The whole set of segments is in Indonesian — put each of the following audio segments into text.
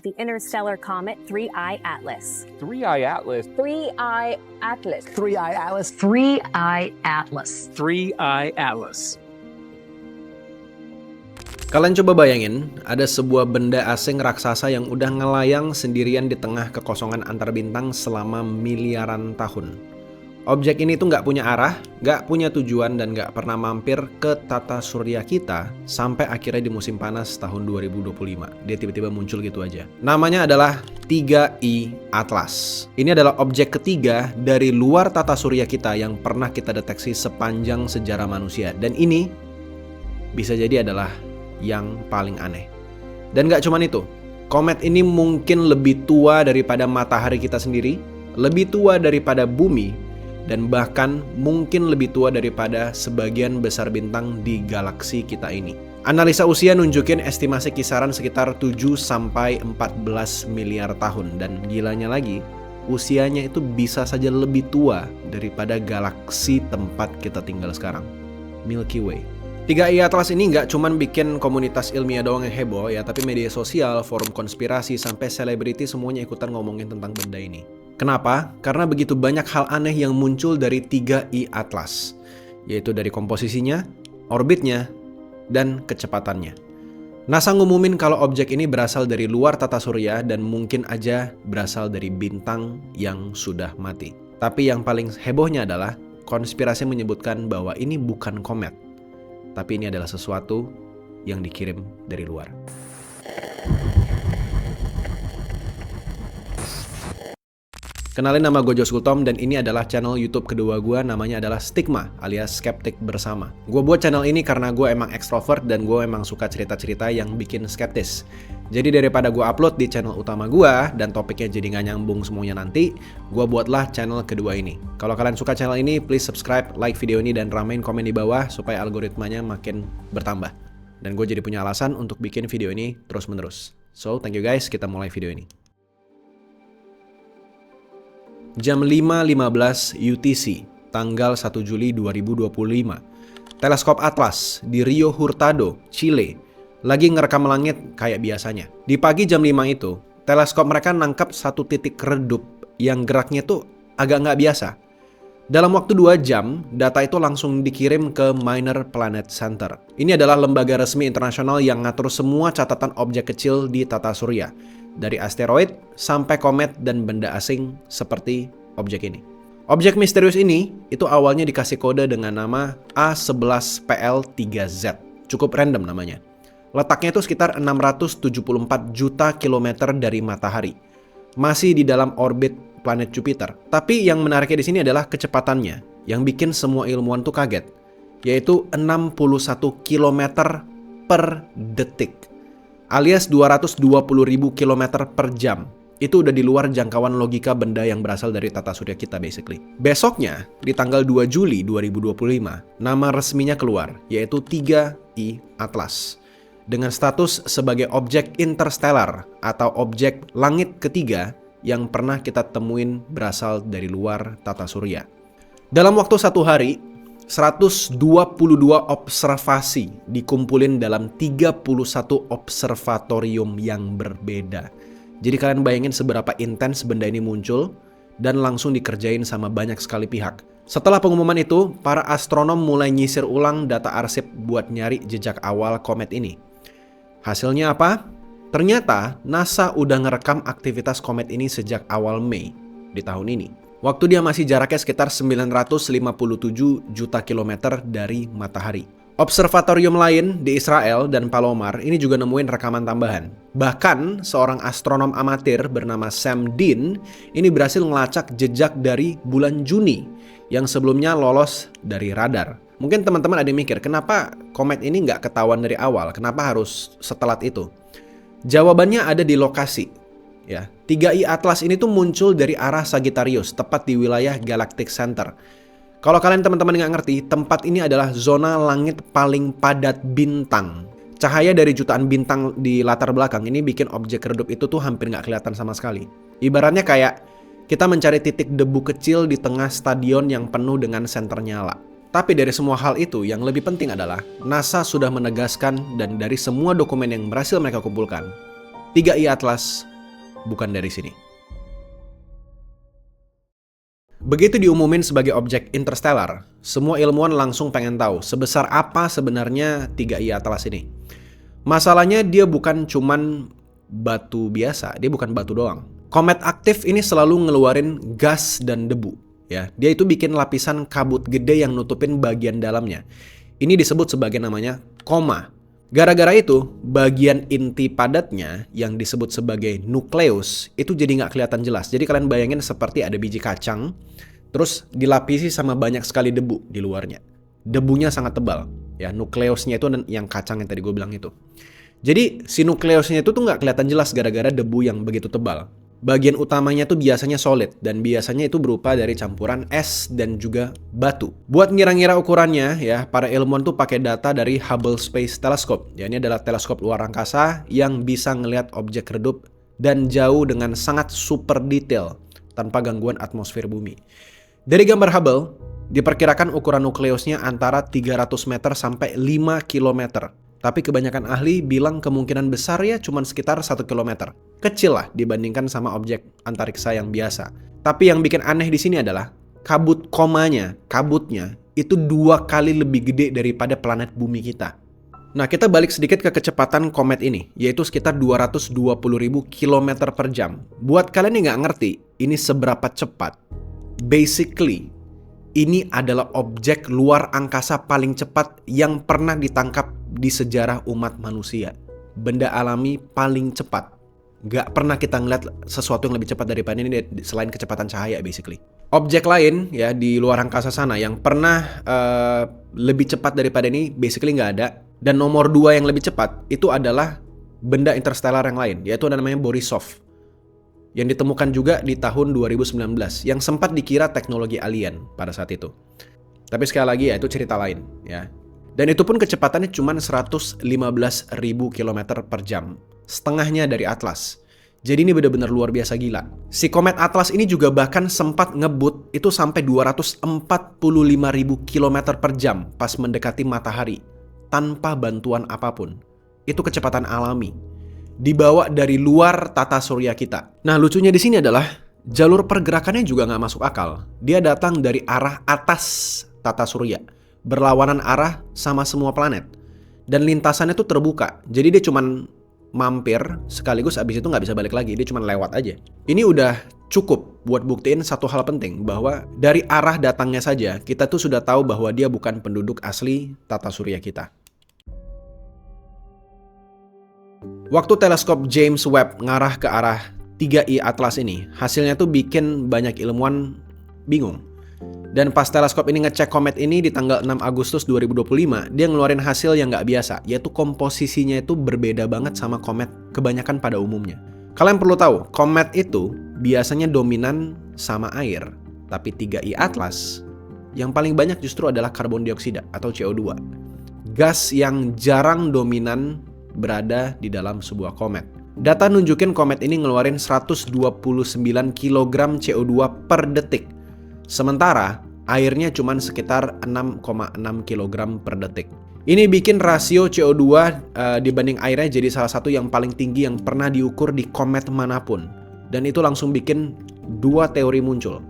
the interstellar comet 3I Atlas. 3I Atlas. 3I Atlas. 3I Atlas. 3I Atlas. 3I Atlas. Kalian coba bayangin, ada sebuah benda asing raksasa yang udah ngelayang sendirian di tengah kekosongan antar bintang selama miliaran tahun. Objek ini tuh nggak punya arah, nggak punya tujuan, dan nggak pernah mampir ke tata surya kita sampai akhirnya di musim panas tahun 2025. Dia tiba-tiba muncul gitu aja. Namanya adalah 3I Atlas. Ini adalah objek ketiga dari luar tata surya kita yang pernah kita deteksi sepanjang sejarah manusia. Dan ini bisa jadi adalah yang paling aneh. Dan gak cuman itu, komet ini mungkin lebih tua daripada matahari kita sendiri, lebih tua daripada bumi, dan bahkan mungkin lebih tua daripada sebagian besar bintang di galaksi kita ini. Analisa usia nunjukin estimasi kisaran sekitar 7-14 miliar tahun. Dan gilanya lagi, usianya itu bisa saja lebih tua daripada galaksi tempat kita tinggal sekarang, Milky Way. 3I Atlas ini nggak cuman bikin komunitas ilmiah doang yang heboh ya, tapi media sosial, forum konspirasi, sampai selebriti semuanya ikutan ngomongin tentang benda ini. Kenapa? Karena begitu banyak hal aneh yang muncul dari 3I Atlas, yaitu dari komposisinya, orbitnya, dan kecepatannya. NASA ngumumin kalau objek ini berasal dari luar tata surya dan mungkin aja berasal dari bintang yang sudah mati. Tapi yang paling hebohnya adalah konspirasi menyebutkan bahwa ini bukan komet, tapi ini adalah sesuatu yang dikirim dari luar. Kenalin, nama gue Josh Gultom dan ini adalah channel YouTube kedua gue, namanya adalah Stigma alias Skeptik Bersama. Gue buat channel ini karena gue emang ekstrovert dan gue emang suka cerita-cerita yang bikin skeptis. Jadi daripada gue upload di channel utama gue dan topiknya jadi nggak nyambung semuanya nanti, gue buatlah channel kedua ini. Kalau kalian suka channel ini, please subscribe, like video ini, dan ramein komen di bawah supaya algoritmanya makin bertambah. Dan gue jadi punya alasan untuk bikin video ini terus-menerus. So, thank you guys, kita mulai video ini. Jam 5.15 UTC, tanggal 1 Juli 2025. Teleskop Atlas di Rio Hurtado, Chile, lagi ngerekam langit kayak biasanya. Di pagi jam 5 itu, teleskop mereka nangkap satu titik redup yang geraknya tuh agak nggak biasa. Dalam waktu 2 jam, data itu langsung dikirim ke Minor Planet Center. Ini adalah lembaga resmi internasional yang ngatur semua catatan objek kecil di tata surya, dari asteroid sampai komet dan benda asing seperti objek ini. Objek misterius ini itu awalnya dikasih kode dengan nama A11PL3Z. Cukup random namanya. Letaknya itu sekitar 674 juta kilometer dari matahari. Masih di dalam orbit planet Jupiter. Tapi yang menariknya di sini adalah kecepatannya yang bikin semua ilmuwan tuh kaget, yaitu 61 kilometer per detik. Alias 220.000 km per jam. Itu udah di luar jangkauan logika benda yang berasal dari tata surya kita basically. Besoknya, di tanggal 2 Juli 2025, nama resminya keluar, yaitu 3I Atlas. Dengan status sebagai objek interstellar atau objek langit ketiga yang pernah kita temuin berasal dari luar tata surya. Dalam waktu 1 hari, 122 observasi dikumpulin dalam 31 observatorium yang berbeda. Jadi kalian bayangin seberapa intens benda ini muncul dan langsung dikerjain sama banyak sekali pihak. Setelah pengumuman itu, para astronom mulai nyisir ulang data arsip buat nyari jejak awal komet ini. Hasilnya apa? Ternyata NASA udah ngerekam aktivitas komet ini sejak awal Mei di tahun ini. Waktu dia masih jaraknya sekitar 957 juta kilometer dari matahari. Observatorium lain di Israel dan Palomar ini juga nemuin rekaman tambahan. Bahkan seorang astronom amatir bernama Sam Dean ini berhasil ngelacak jejak dari bulan Juni yang sebelumnya lolos dari radar. Mungkin teman-teman ada yang mikir, kenapa komet ini nggak ketahuan dari awal? Kenapa harus setelat itu? Jawabannya ada di lokasi. Ya, 3I Atlas ini tuh muncul dari arah Sagittarius, tepat di wilayah Galactic Center. Kalau kalian teman-teman nggak ngerti, tempat ini adalah zona langit paling padat bintang. Cahaya dari jutaan bintang di latar belakang ini bikin objek redup itu tuh hampir nggak kelihatan sama sekali. Ibaratnya kayak kita mencari titik debu kecil di tengah stadion yang penuh dengan senter nyala. Tapi dari semua hal itu, yang lebih penting adalah NASA sudah menegaskan dan dari semua dokumen yang berhasil mereka kumpulkan, 3I Atlas bukan dari sini. Begitu diumumin sebagai objek interstellar, semua ilmuwan langsung pengen tahu sebesar apa sebenarnya 3I Atlas ini. Masalahnya dia bukan cuman batu biasa, dia bukan batu doang. Komet aktif ini selalu ngeluarin gas dan debu. Ya, dia itu bikin lapisan kabut gede yang nutupin bagian dalamnya. Ini disebut sebagai namanya koma. Gara-gara itu, bagian inti padatnya yang disebut sebagai nukleus itu jadi nggak kelihatan jelas. Jadi kalian bayangin seperti ada biji kacang, terus dilapisi sama banyak sekali debu di luarnya. Debunya sangat tebal. Ya, nukleusnya itu yang kacang yang tadi gue bilang itu. Jadi si nukleusnya itu tuh nggak kelihatan jelas gara-gara debu yang begitu tebal. Bagian utamanya tuh biasanya solid dan biasanya itu berupa dari campuran es dan juga batu. Buat ngira-ngira ukurannya ya, para ilmuwan tuh pakai data dari Hubble Space Telescope. Ya, ini adalah teleskop luar angkasa yang bisa ngelihat objek redup dan jauh dengan sangat super detail tanpa gangguan atmosfer bumi. Dari gambar Hubble, diperkirakan ukuran nukleusnya antara 300 meter sampai 5 kilometer. Tapi kebanyakan ahli bilang kemungkinan besar ya cuma sekitar 1 km. Kecil lah dibandingkan sama objek antariksa yang biasa. Tapi yang bikin aneh di sini adalah kabutnya itu 2 kali lebih gede daripada planet bumi kita. Nah, kita balik sedikit ke kecepatan komet ini, yaitu sekitar 220.000 km per jam. Buat kalian yang nggak ngerti, ini seberapa cepat. Basically, ini adalah objek luar angkasa paling cepat yang pernah ditangkap di sejarah umat manusia. Benda alami paling cepat. Gak pernah kita ngeliat sesuatu yang lebih cepat daripada ini selain kecepatan cahaya basically. Objek lain ya di luar angkasa sana yang pernah lebih cepat daripada ini basically gak ada. Dan nomor 2 yang lebih cepat itu adalah benda interstellar yang lain, yaitu namanya Borisov. Yang ditemukan juga di tahun 2019, yang sempat dikira teknologi alien pada saat itu. Tapi sekali lagi ya itu cerita lain ya. Dan itu pun kecepatannya cuma 115.000 km per jam. Setengahnya dari Atlas. Jadi ini benar-benar luar biasa gila. Si komet Atlas ini juga bahkan sempat ngebut itu sampai 245.000 km per jam pas mendekati matahari. Tanpa bantuan apapun. Itu kecepatan alami. Dibawa dari luar tata surya kita. Nah, lucunya di sini adalah jalur pergerakannya juga nggak masuk akal. Dia datang dari arah atas tata surya, berlawanan arah sama semua planet. Dan lintasannya tuh terbuka. Jadi dia cuman mampir sekaligus abis itu nggak bisa balik lagi. Dia cuman lewat aja. Ini udah cukup buat buktiin satu hal penting, bahwa dari arah datangnya saja kita tuh sudah tahu bahwa dia bukan penduduk asli tata surya kita. Waktu teleskop James Webb ngarah ke arah 3I Atlas ini, hasilnya tuh bikin banyak ilmuwan bingung. Dan pas teleskop ini ngecek komet ini di tanggal 6 Agustus 2025, dia ngeluarin hasil yang nggak biasa, yaitu komposisinya itu berbeda banget sama komet kebanyakan pada umumnya. Kalian perlu tahu, komet itu biasanya dominan sama air, tapi 3I Atlas yang paling banyak justru adalah karbon dioksida atau CO2. Gas yang jarang dominan berada di dalam sebuah komet. Data nunjukin komet ini ngeluarin 129 kg CO2 per detik. Sementara airnya cuma sekitar 6,6 kg per detik. Ini bikin rasio CO2 dibanding airnya jadi salah satu yang paling tinggi yang pernah diukur di komet manapun. Dan itu langsung bikin 2 teori muncul.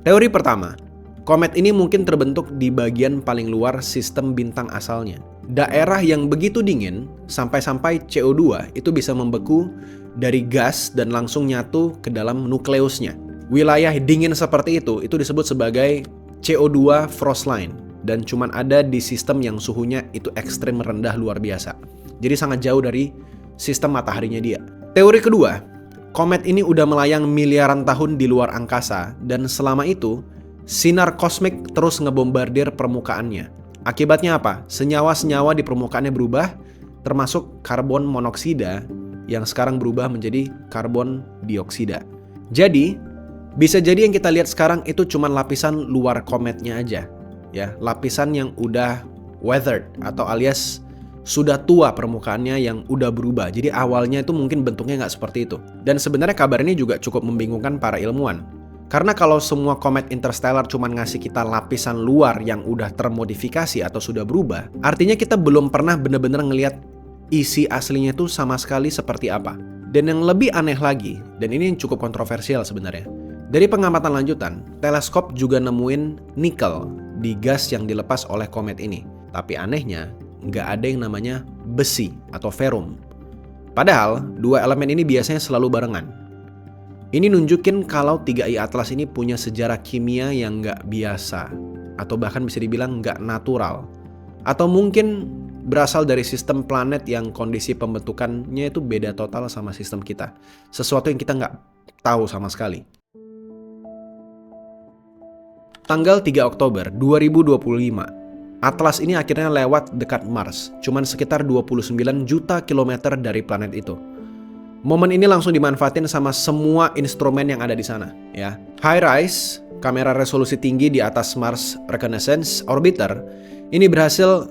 Teori pertama, komet ini mungkin terbentuk di bagian paling luar sistem bintang asalnya. Daerah yang begitu dingin, sampai-sampai CO2 itu bisa membeku dari gas dan langsung nyatu ke dalam nukleusnya. Wilayah dingin seperti itu disebut sebagai CO2 frost line. Dan cuman ada di sistem yang suhunya itu ekstrem rendah luar biasa. Jadi sangat jauh dari sistem mataharinya dia. Teori kedua, komet ini udah melayang miliaran tahun di luar angkasa. Dan selama itu, sinar kosmik terus ngebombardir permukaannya. Akibatnya apa? Senyawa-senyawa di permukaannya berubah, termasuk karbon monoksida yang sekarang berubah menjadi karbon dioksida. Jadi, bisa jadi yang kita lihat sekarang itu cuma lapisan luar kometnya aja. Ya, lapisan yang udah weathered atau alias sudah tua permukaannya yang udah berubah. Jadi awalnya itu mungkin bentuknya nggak seperti itu. Dan sebenarnya kabar ini juga cukup membingungkan para ilmuwan. Karena kalau semua komet interstellar cuma ngasih kita lapisan luar yang udah termodifikasi atau sudah berubah, artinya kita belum pernah benar-benar ngelihat isi aslinya itu sama sekali seperti apa. Dan yang lebih aneh lagi, dan ini cukup kontroversial sebenarnya, dari pengamatan lanjutan, teleskop juga nemuin nikel di gas yang dilepas oleh komet ini. Tapi anehnya, nggak ada yang namanya besi atau ferrum. Padahal, dua elemen ini biasanya selalu barengan. Ini nunjukin kalau 3I Atlas ini punya sejarah kimia yang nggak biasa, atau bahkan bisa dibilang nggak natural. Atau mungkin berasal dari sistem planet yang kondisi pembentukannya itu beda total sama sistem kita. Sesuatu yang kita nggak tahu sama sekali. Tanggal 3 Oktober 2025, Atlas ini akhirnya lewat dekat Mars, cuman sekitar 29 juta kilometer dari planet itu. Momen ini langsung dimanfaatin sama semua instrumen yang ada di sana, ya. HiRISE, kamera resolusi tinggi di atas Mars Reconnaissance Orbiter, ini berhasil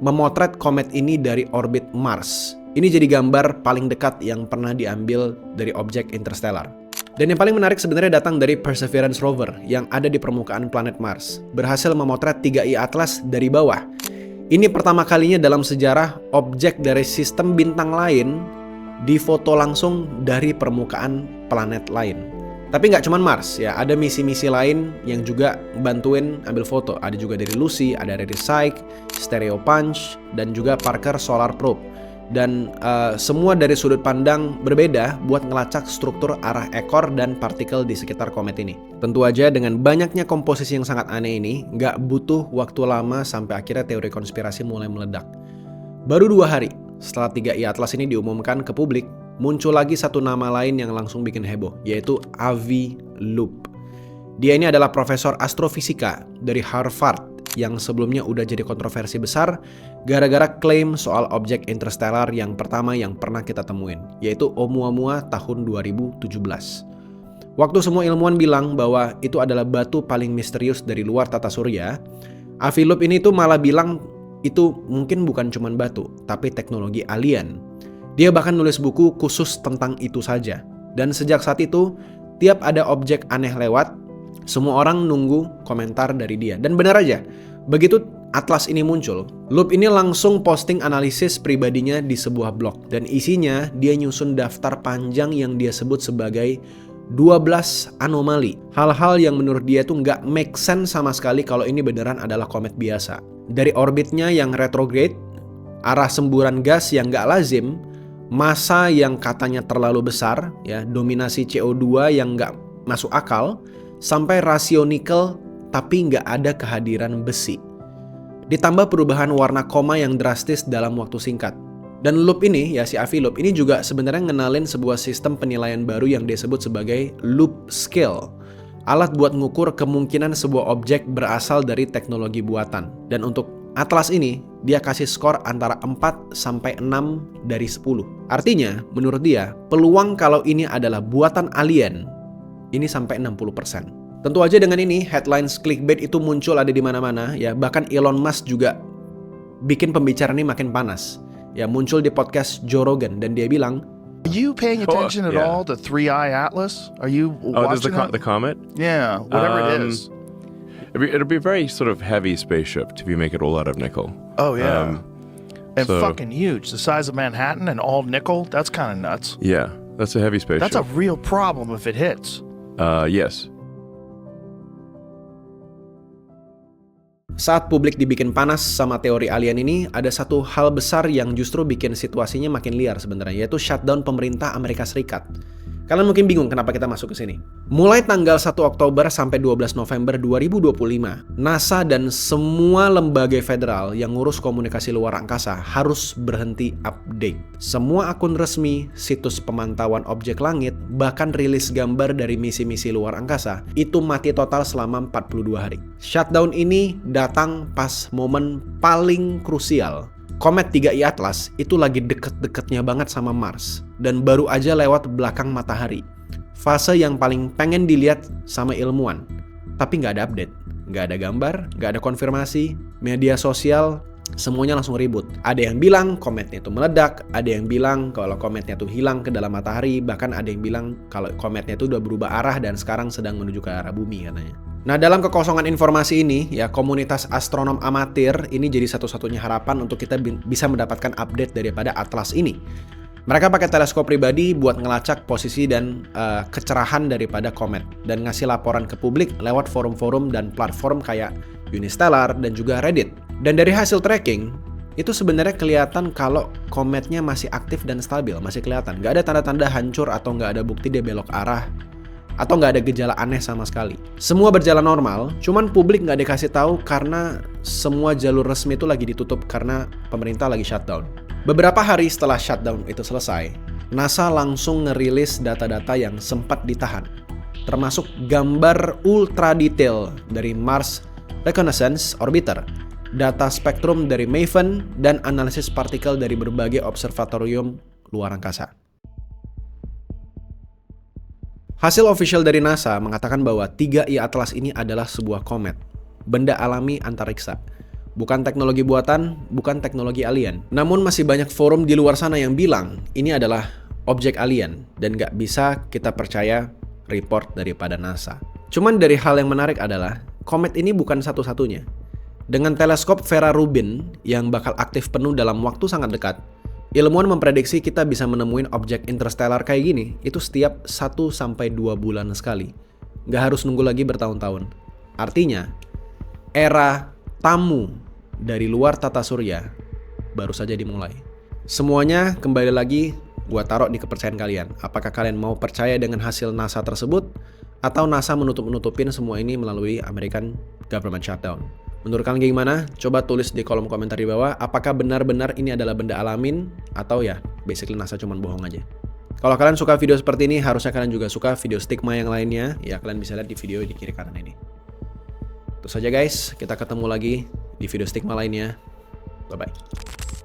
memotret komet ini dari orbit Mars. Ini jadi gambar paling dekat yang pernah diambil dari objek interstellar. Dan yang paling menarik sebenarnya datang dari Perseverance rover yang ada di permukaan planet Mars. Berhasil memotret 3I Atlas dari bawah. Ini pertama kalinya dalam sejarah objek dari sistem bintang lain difoto langsung dari permukaan planet lain. Tapi nggak cuma Mars ya, ada misi-misi lain yang juga bantuin ambil foto. Ada juga dari Lucy, ada dari Psyche, Stereo Punch, dan juga Parker Solar Probe. Dan semua dari sudut pandang berbeda buat ngelacak struktur arah ekor dan partikel di sekitar komet ini. Tentu aja dengan banyaknya komposisi yang sangat aneh ini, nggak butuh waktu lama sampai akhirnya teori konspirasi mulai meledak. Baru 2 hari setelah 3I Atlas ini diumumkan ke publik, muncul lagi satu nama lain yang langsung bikin heboh, yaitu Avi Loeb. Dia ini adalah profesor astrofisika dari Harvard yang sebelumnya udah jadi kontroversi besar gara-gara klaim soal objek interstellar yang pertama yang pernah kita temuin, yaitu Oumuamua tahun 2017. Waktu semua ilmuwan bilang bahwa itu adalah batu paling misterius dari luar tata surya, Avi Loeb ini tuh malah bilang itu mungkin bukan cuman batu, tapi teknologi alien. Dia bahkan nulis buku khusus tentang itu saja. Dan sejak saat itu, tiap ada objek aneh lewat, semua orang nunggu komentar dari dia. Dan benar aja, begitu Atlas ini muncul, Loeb ini langsung posting analisis pribadinya di sebuah blog. Dan isinya dia nyusun daftar panjang yang dia sebut sebagai 12 anomali. Hal-hal yang menurut dia tuh nggak make sense sama sekali kalau ini beneran adalah komet biasa. Dari orbitnya yang retrograde, arah semburan gas yang nggak lazim, massa yang katanya terlalu besar, ya, dominasi CO2 yang nggak masuk akal, sampai rasio nikel tapi nggak ada kehadiran besi. Ditambah perubahan warna koma yang drastis dalam waktu singkat. Dan Loeb ini, ya si Avi Loeb ini juga sebenarnya ngenalin sebuah sistem penilaian baru yang disebut sebagai Loeb Scale. Alat buat ngukur kemungkinan sebuah objek berasal dari teknologi buatan. Dan untuk Atlas ini, dia kasih skor antara 4 sampai 6 dari 10. Artinya, menurut dia, peluang kalau ini adalah buatan alien, ini sampai 60%. Tentu aja dengan ini, headlines clickbait itu muncul ada di mana-mana, ya. Bahkan Elon Musk juga bikin pembicaraan ini makin panas. Ya, muncul di podcast Joe Rogan, dan dia bilang, Are you paying attention at all to 3I Atlas? Are you watching the comet? Yeah, whatever it is. It'll be a very sort of heavy spaceship if you make it all out of nickel. Oh, yeah. And so- fucking huge. The size of Manhattan and all nickel. That's kind of nuts. Yeah, that's a heavy spaceship. That's a real problem if it hits. Yes. saat publik dibikin panas sama teori alien ini, ada satu hal besar yang justru bikin situasinya makin liar sebenarnya, yaitu shutdown pemerintah Amerika Serikat. Kalian mungkin bingung kenapa kita masuk ke sini. Mulai tanggal 1 Oktober sampai 12 November 2025, NASA dan semua lembaga federal yang ngurus komunikasi luar angkasa harus berhenti update. Semua akun resmi, situs pemantauan objek langit, bahkan rilis gambar dari misi-misi luar angkasa, itu mati total selama 42 hari. Shutdown ini datang pas momen paling krusial. Komet 3I Atlas itu lagi deket-deketnya banget sama Mars dan baru aja lewat belakang matahari. Fase yang paling pengen dilihat sama ilmuwan. Tapi nggak ada update, nggak ada gambar, nggak ada konfirmasi, media sosial, semuanya langsung ribut. Ada yang bilang kometnya itu meledak, ada yang bilang kalau kometnya itu hilang ke dalam matahari, bahkan ada yang bilang kalau kometnya itu udah berubah arah dan sekarang sedang menuju ke arah bumi katanya. Nah, dalam kekosongan informasi ini, ya komunitas astronom amatir ini jadi satu-satunya harapan untuk kita bisa mendapatkan update daripada Atlas ini. Mereka pakai teleskop pribadi buat ngelacak posisi dan kecerahan daripada komet dan ngasih laporan ke publik lewat forum-forum dan platform kayak Unistellar dan juga Reddit. Dan dari hasil tracking, itu sebenarnya kelihatan kalau kometnya masih aktif dan stabil, masih kelihatan. Nggak ada tanda-tanda hancur atau nggak ada bukti dia belok arah atau nggak ada gejala aneh sama sekali. Semua berjalan normal, cuman publik nggak dikasih tahu karena semua jalur resmi itu lagi ditutup karena pemerintah lagi shutdown. Beberapa hari setelah shutdown itu selesai, NASA langsung ngerilis data-data yang sempat ditahan, termasuk gambar ultra detail dari Mars Reconnaissance Orbiter, data spektrum dari MAVEN, dan analisis partikel dari berbagai observatorium luar angkasa. Hasil official dari NASA mengatakan bahwa 3I Atlas ini adalah sebuah komet, benda alami antariksa. Bukan teknologi buatan, bukan teknologi alien. Namun masih banyak forum di luar sana yang bilang ini adalah objek alien dan nggak bisa kita percaya report daripada NASA. Cuman dari hal yang menarik adalah komet ini bukan satu-satunya. Dengan teleskop Vera Rubin yang bakal aktif penuh dalam waktu sangat dekat, ilmuwan memprediksi kita bisa menemuin objek interstellar kayak gini itu setiap 1-2 bulan sekali. Nggak harus nunggu lagi bertahun-tahun. Artinya, era tamu dari luar tata surya baru saja dimulai. Semuanya kembali lagi gua taruh di kepercayaan kalian. Apakah kalian mau percaya dengan hasil NASA tersebut atau NASA menutup-nutupin semua ini melalui American government shutdown? Menurut kalian gimana? Coba tulis di kolom komentar di bawah. Apakah benar-benar ini adalah benda alamin atau ya basically NASA cuma bohong aja? Kalau kalian suka video seperti ini, harusnya kalian juga suka video stigma yang lainnya. Ya kalian bisa lihat di video di kiri kanan ini. Itu saja guys, kita ketemu lagi di video stigma lainnya. Bye-bye.